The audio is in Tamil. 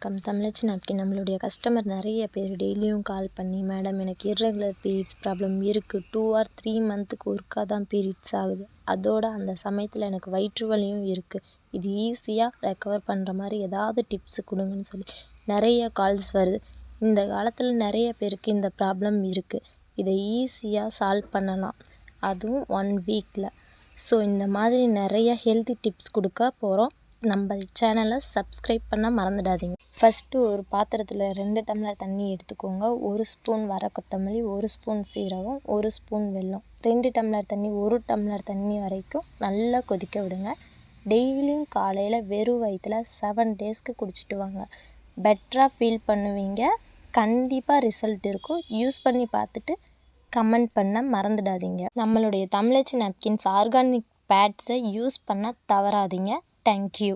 வணக்கம். தமிழச்சி நாப்கின் நம்மளுடைய கஸ்டமர் நிறைய பேர் டெய்லியும் கால் பண்ணி, மேடம் எனக்கு இர்ரெகுலர் பீரியட்ஸ் ப்ராப்ளம் இருக்குது. 2 or 3 மந்த்துக்கு ஒருக்கா தான் பீரியட்ஸ் ஆகுது. அதோட அந்த சமயத்தில் எனக்கு வயிற்று வலியும் இருக்குது. இது ஈஸியாக ரெக்கவர் பண்ணுற மாதிரி ஏதாவது டிப்ஸ் கொடுங்கன்னு சொல்லி நிறைய கால்ஸ் வருது. இந்த காலத்தில் நிறைய பேருக்கு இந்த ப்ராப்ளம் இருக்குது. இதை ஈஸியாக சால்வ் பண்ணலாம், அதுவும் 1 வீக்கில். ஸோ இந்த மாதிரி நிறைய ஹெல்த்தி டிப்ஸ் கொடுக்க போகிறோம். நம்ம சேனலை சப்ஸ்கிரைப் பண்ண மறந்துடாதீங்க. ஃபஸ்ட்டு ஒரு பாத்திரத்தில் 2 டம்ளர் தண்ணி எடுத்துக்கோங்க. 1 ஸ்பூன் வர கொத்தமல்லி, 1 ஸ்பூன் சீரகம், 1 ஸ்பூன் வெல்லம், 2 டம்ளர் தண்ணி, 1 டம்ளர் தண்ணி வரைக்கும் நல்லா கொதிக்க விடுங்க. டெய்லியும் காலையில் வெறும் வயிற்றில் 7 டேஸ்க்கு குடிச்சிட்டு வாங்க. பெட்டராக ஃபீல் பண்ணுவீங்க. கண்டிப்பாக ரிசல்ட் இருக்கும். யூஸ் பண்ணி பார்த்துட்டு கமெண்ட் பண்ண மறந்துடாதீங்க. நம்மளுடைய தமிழச்சி நாப்கின்ஸ் ஆர்கானிக் பேட்ஸை யூஸ் பண்ண தவறாதீங்க. தேங்க்யூ.